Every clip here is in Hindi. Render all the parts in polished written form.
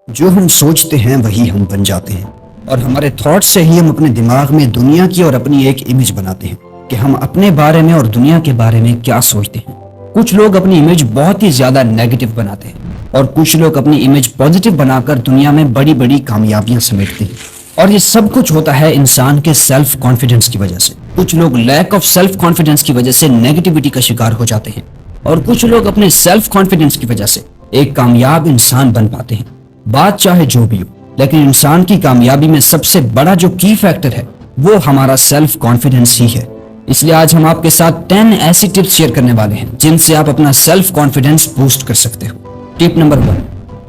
जो हम सोचते हैं वही हम बन जाते हैं और हमारे थॉट्स से ही हम अपने दिमाग में दुनिया की और अपनी एक इमेज बनाते हैं कि हम अपने बारे में और दुनिया के बारे में क्या सोचते हैं। कुछ लोग अपनी इमेज बहुत ही ज्यादा नेगेटिव बनाते हैं और कुछ लोग अपनी इमेज पॉजिटिव बनाकर दुनिया में बड़ी बड़ी कामयाबियां समेटते हैं। और ये सब कुछ होता है इंसान के सेल्फ कॉन्फिडेंस की वजह से। कुछ लोग लैक ऑफ सेल्फ कॉन्फिडेंस की वजह से नेगेटिविटी का शिकार हो जाते हैं और कुछ लोग अपने सेल्फ कॉन्फिडेंस की वजह से एक कामयाब इंसान बन पाते हैं। बात चाहे जो भी हो, लेकिन इंसान की कामयाबी में सबसे बड़ा जो की फैक्टर है वो हमारा सेल्फ कॉन्फिडेंस ही है। इसलिए आज हम आपके साथ 10 ऐसी टिप्स शेयर करने वाले हैं जिनसे आप अपना सेल्फ कॉन्फिडेंस बूस्ट कर सकते हो। Tip number 1,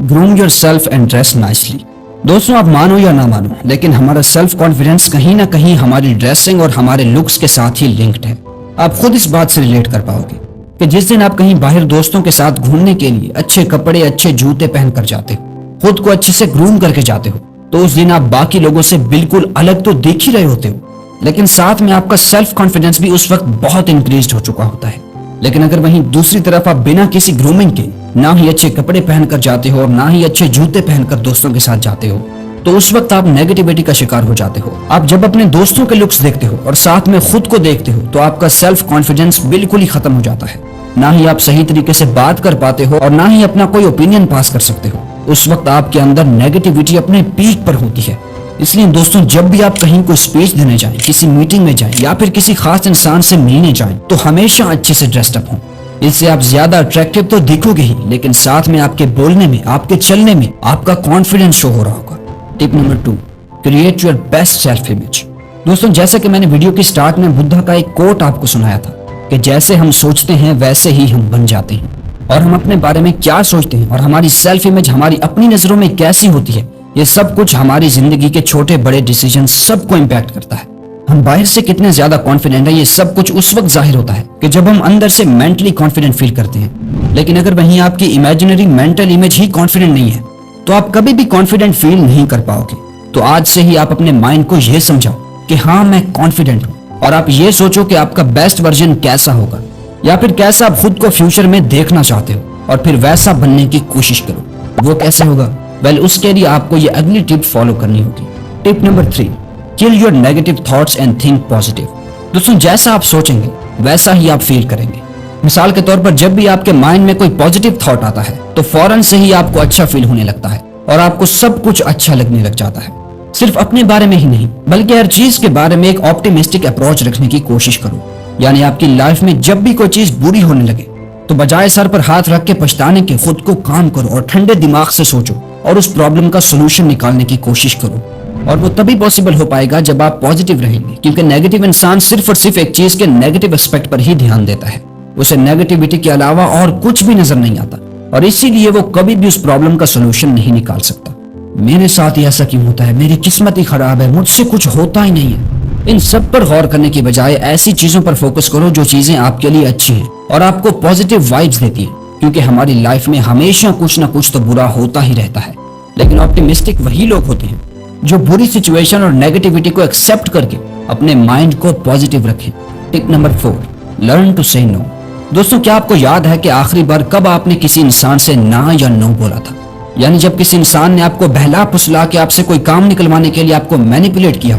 groom your self and dress nicely. दोस्तों, आप मानो या ना मानो, लेकिन हमारा सेल्फ कॉन्फिडेंस कहीं ना कहीं हमारी ड्रेसिंग और हमारे लुक्स के साथ ही लिंक्ड है। आप खुद इस बात से रिलेट कर पाओगे कि जिस दिन आप कहीं बाहर दोस्तों के साथ घूमने के लिए अच्छे कपड़े, अच्छे जूते पहन कर जाते हो, खुद को अच्छे से ग्रूम करके जाते हो, तो उस दिन आप बाकी लोगों से बिल्कुल अलग तो दिख ही रहे होते हो, लेकिन साथ में आपका सेल्फ कॉन्फिडेंस भी उस वक्त बहुत इंक्रीज हो चुका होता है। लेकिन अगर वहीं दूसरी तरफ आप बिना किसी ग्रूमिंग के ना ही अच्छे कपड़े पहनकर जाते हो और ना ही अच्छे जूते पहनकर दोस्तों के साथ जाते हो, तो उस वक्त आप नेगेटिविटी का शिकार हो जाते हो। आप जब अपने दोस्तों के लुक्स देखते हो और साथ में खुद को देखते हो तो आपका सेल्फ कॉन्फिडेंस बिल्कुल ही खत्म हो जाता है। ना ही आप सही तरीके से बात कर पाते हो और ना ही अपना कोई ओपिनियन पास कर सकते हो। उस वक्त आपके अंदर नेगेटिविटी अपने पीक पर होती है। इसलिए दोस्तों, जब भी आप कहीं कोई स्पीच देने जाएं, किसी मीटिंग में जाएं या फिर किसी खास इंसान से मिलने जाएं, तो हमेशा अच्छे से ड्रेस्ड अप हों। इससे आप ज्यादा अट्रैक्टिव तो दिखोगे ही, लेकिन साथ में आपके बोलने में, आपके चलने में आपका कॉन्फिडेंस शो हो रहा होगा। Tip number 2, create your best self image. दोस्तों, जैसे कि मैंने वीडियो की स्टार्ट में बुद्धा का एक कोट आपको सुनाया था कि जैसे हम सोचते हैं वैसे ही हम बन जाते हैं। और हम अपने बारे में क्या सोचते हैं और हमारी सेल्फ इमेज हमारी अपनी नजरों में कैसी होती है, ये सब कुछ हमारी जिंदगी के छोटे बड़े डिसीजन सबको इम्पैक्ट करता है। हम बाहर से कितने ज्यादा कॉन्फिडेंट है, ये सब कुछ उस वक्त जाहिर होता है कि जब हम अंदर से मेंटली कॉन्फिडेंट फील करते हैं। लेकिन अगर वहीं आपकी इमेजिनरी मेंटल इमेज ही कॉन्फिडेंट नहीं है, तो आप कभी भी कॉन्फिडेंट फील नहीं कर पाओगे। तो आज से ही आप अपने माइंड को यह समझाओ कि हाँ, मैं कॉन्फिडेंट हूँ, और आप ये सोचो कि आपका बेस्ट वर्जन कैसा होगा या फिर कैसा आप खुद को फ्यूचर में देखना चाहते हो, और फिर वैसा बनने की कोशिश करो। वो कैसे होगा? वेल, उसके लिए आपको ये अगली टिप फॉलो करनी होगी। Tip number 3, kill your negative thoughts and think positive. दोस्तों, जैसा आप सोचेंगे वैसा ही आप फील करेंगे। मिसाल के तौर पर जब भी आपके माइंड में कोई पॉजिटिव थॉट आता है तो फौरन से ही आपको अच्छा फील होने लगता है और आपको सब कुछ अच्छा लगने लग जाता है। सिर्फ अपने बारे में ही नहीं, बल्कि हर चीज के बारे में एक ऑप्टिमिस्टिक अप्रोच रखने की कोशिश करो। यानी आपकी लाइफ में जब भी कोई चीज बुरी होने लगे तो बजाय सर पर हाथ रख के पछताने के खुद को काम करो और ठंडे दिमाग से सोचो और उस प्रॉब्लम का सोल्यूशन निकालने की कोशिश करो। और वो तभी पॉसिबल हो पाएगा जब आप पॉजिटिव रहेंगे, क्योंकि नेगेटिव इंसान सिर्फ और सिर्फ एक चीज के नेगेटिव एस्पेक्ट पर ही ध्यान देता है। उसे नेगेटिविटी के अलावा और कुछ भी नजर नहीं आता और इसीलिए वो कभी भी उस प्रॉब्लम का सोल्यूशन नहीं निकाल सकता। मेरे साथ ही ऐसा क्यों होता है, मेरी किस्मत ही खराब है, मुझसे कुछ होता ही नहीं है। इन सब पर गौर करने की बजाय ऐसी चीजों पर फोकस करो जो चीजें आपके लिए अच्छी हैं और आपको पॉजिटिव वाइब्स देती हैं, क्योंकि हमारी लाइफ में हमेशा कुछ ना कुछ तो बुरा होता ही रहता है। लेकिन ऑप्टिमिस्टिक वही लोग होते हैं जो बुरी सिचुएशन और नेगेटिविटी को एक्सेप्ट करके अपने माइंड को पॉजिटिव रखें। टिप नंबर 4, लर्न टू से नो। दोस्तों, क्या आपको याद है कि आखिरी बार कब आपने किसी इंसान से ना या नो बोला था? यानी जब किसी इंसान ने आपको बहला फुसला के आपसे कोई काम निकलवाने के लिए आपको मैनिपुलेट किया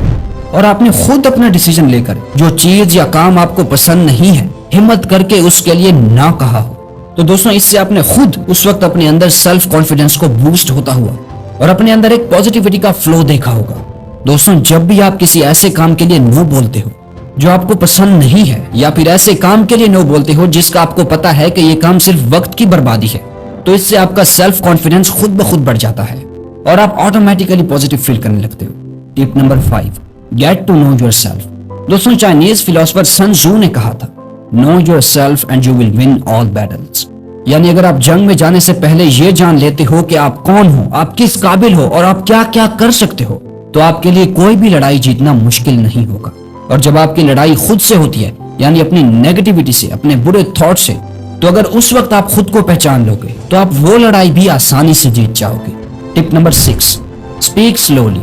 और आपने खुद अपना डिसीजन लेकर जो चीज या काम आपको पसंद नहीं है हिम्मत करके उसके लिए ना कहा हो। तो दोस्तों, इससे आपने खुद उस वक्त अपने अंदर सेल्फ कॉन्फिडेंस को बूस्ट होता हुआ और अपने अंदर एक पॉजिटिविटी का फ्लो देखा होगा। दोस्तों, जब भी आप किसी ऐसे काम के लिए नो बोलते हो जो आपको पसंद नहीं है, या फिर ऐसे काम के लिए नो बोलते हो जिसका आपको पता है कि ये काम सिर्फ वक्त की बर्बादी है, तो इससे आपका सेल्फ कॉन्फिडेंस खुद ब खुद बढ़ जाता है और आप ऑटोमेटिकली पॉजिटिव फील करने लगते हो। Tip number 5, get to know yourself. दोस्तों, चाइनीज फिलोसोफर सन जू ने कहा था, know yourself and you will win all battles. यानी अगर आप जंग में जाने से पहले ये जान लेते हो कि आप कौन हो, आप किस काबिल हो और आप क्या क्या कर सकते हो, तो आपके लिए कोई भी लड़ाई जीतना मुश्किल नहीं होगा। और जब आपकी लड़ाई खुद से होती है, यानी अपनी नेगेटिविटी से, अपने बुरे थॉट से, तो अगर उस वक्त आप खुद को पहचान लोगे तो आप वो लड़ाई भी आसानी से जीत जाओगे। Tip number 6, speak slowly.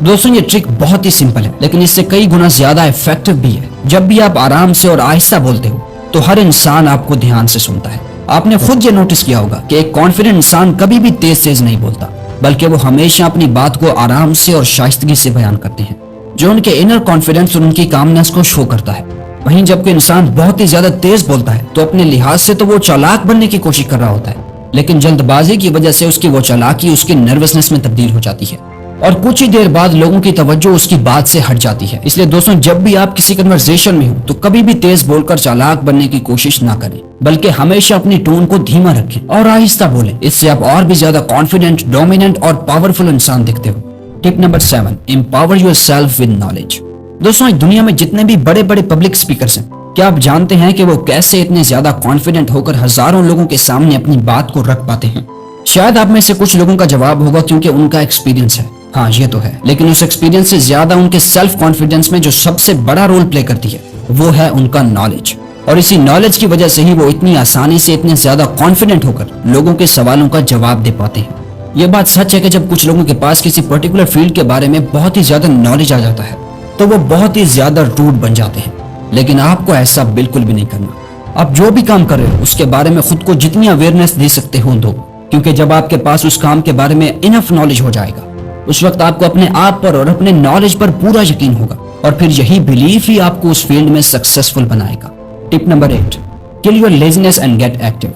दोस्तों, ये ट्रिक बहुत ही सिंपल है, लेकिन इससे कई गुना ज्यादा इफेक्टिव भी है। जब भी आप आराम से और आहिस्ता बोलते हो तो हर इंसान आपको ध्यान से सुनता है। आपने खुद ये नोटिस किया होगा कि एक कॉन्फिडेंट इंसान कभी भी तेज तेज नहीं बोलता, बल्कि वो हमेशा अपनी बात को आराम से और शाइस्तगी से बयान करते हैं, जो उनके इनर कॉन्फिडेंस और उनकी कामनेस को शो करता है। वहीं जब कोई इंसान बहुत ही ज्यादा तेज बोलता है तो अपने लिहाज से तो वो चालाक बनने की कोशिश कर रहा होता है, लेकिन जल्दबाजी की वजह से उसकी वो चालाकी उसकी नर्वसनेस में तब्दील हो जाती है और कुछ ही देर बाद लोगों की तवज्जो उसकी बात से हट जाती है। इसलिए दोस्तों, जब भी आप किसी कन्वर्सेशन में हो तो कभी भी तेज बोलकर चालाक बनने की कोशिश ना करें, बल्कि हमेशा अपनी टोन को धीमा रखें और आहिस्ता बोलें। इससे आप और भी ज्यादा कॉन्फिडेंट, डोमिनेंट और पावरफुल इंसान दिखते हो। Tip number 7, empower yourself with knowledge. दोस्तों, इस दुनिया में जितने भी बड़े बड़े पब्लिक स्पीकर्स हैं, क्या आप जानते हैं कि वो कैसे इतने ज्यादा कॉन्फिडेंट होकर हजारों लोगों के सामने अपनी बात को रख पाते हैं? शायद आप में से कुछ लोगों का जवाब होगा क्योंकि उनका एक्सपीरियंस है। हाँ, ये तो है, लेकिन उस एक्सपीरियंस से ज्यादा उनके सेल्फ कॉन्फिडेंस में जो सबसे बड़ा रोल प्ले करती है वो है उनका नॉलेज। और इसी नॉलेज की वजह से ही वो इतनी आसानी से इतने ज्यादा कॉन्फिडेंट होकर लोगों के सवालों का जवाब दे पाते हैं। ये बात सच है कि जब कुछ लोगों के पास किसी पर्टिकुलर फील्ड के बारे में बहुत ही ज्यादा नॉलेज आ जाता है तो वो बहुत ही ज्यादा रूड बन जाते हैं, लेकिन आपको ऐसा बिल्कुल भी नहीं करना। आप जो भी काम कर रहे हो उसके बारे में खुद को जितनी अवेयरनेस दे सकते हो दो, क्योंकि जब आपके पास उस काम के बारे में इनफ नॉलेज हो जाएगा उस वक्त आपको अपने आप पर और अपने नॉलेज पर पूरा यकीन होगा और फिर यही बिलीफ ही आपको उस फील्ड में सक्सेसफुल बनाएगा। Tip number 8, kill your laziness and gate active.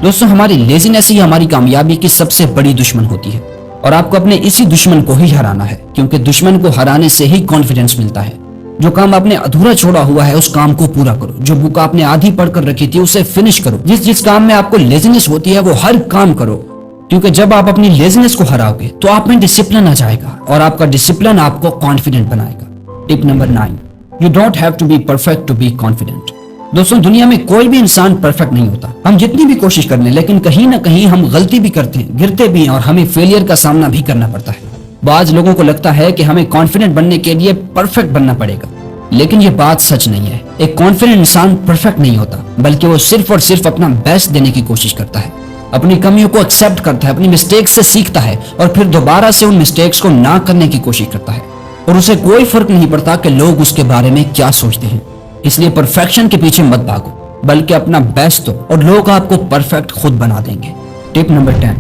दोस्तों, हमारी लेजीनेस ही हमारी कामयाबी की सबसे बड़ी दुश्मन होती है और आपको अपने इसी दुश्मन को ही हराना है, क्योंकि दुश्मन को हराने से ही कॉन्फिडेंस मिलता है। जो काम आपने अधूरा छोड़ा हुआ है उस काम को पूरा करो। जो बुक आपने आधी पढ़कर रखी थी उसे फिनिश करो। जिस काम में आपको लेजीनेस होती है वो हर काम करो, क्योंकि जब आप अपनी लेजीनेस को हराओगे तो आप में डिसिप्लिन आ जाएगा और आपका डिसिप्लिन आपको कॉन्फिडेंट बनाएगा। Tip number 9, you don't have to be perfect to be confident. दोस्तों, दुनिया में कोई भी इंसान परफेक्ट नहीं होता। हम जितनी भी कोशिश कर लें, लेकिन कहीं ना कहीं हम गलती भी करते हैं, गिरते भी हैं और हमें फेलियर का सामना भी करना पड़ता है। बाज लोगों को लगता है कि हमें कॉन्फिडेंट बनने के लिए परफेक्ट बनना पड़ेगा, लेकिन ये बात सच नहीं है। एक कॉन्फिडेंट इंसान परफेक्ट नहीं होता, बल्कि वो सिर्फ और सिर्फ अपना बेस्ट देने की कोशिश करता है, अपनी कमियों को एक्सेप्ट करता है, अपनी मिस्टेक्स से सीखता है और फिर दोबारा से उन मिस्टेक्स को ना करने की कोशिश करता है और उसे कोई फर्क नहीं पड़ता कि लोग उसके बारे में क्या सोचते हैं। इसलिए परफेक्शन के पीछे मत भागो, बल्कि अपना बेस्ट दो और लोग आपको परफेक्ट खुद बना देंगे। Tip number 10,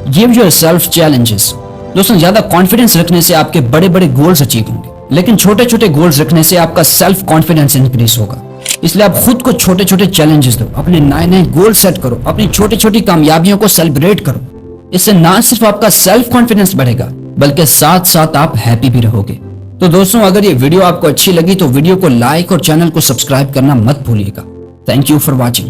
give yourself challenges. दोस्तों, ज्यादा कॉन्फिडेंस रखने से आपके बड़े बड़े गोल्स अचीव होंगे, लेकिन छोटे छोटे गोल्स रखने से आपका सेल्फ कॉन्फिडेंस इंक्रीज होगा। इसलिए आप खुद को छोटे छोटे चैलेंजेस दो, अपने नए नए गोल सेट करो, अपनी छोटी छोटी कामयाबियों को सेलिब्रेट करो। इससे ना सिर्फ आपका सेल्फ कॉन्फिडेंस बढ़ेगा, बल्कि साथ साथ आप हैप्पी भी रहोगे। तो दोस्तों, अगर ये वीडियो आपको अच्छी लगी तो वीडियो को लाइक और चैनल को सब्सक्राइब करना मत भूलिएगा। Thank you for watching.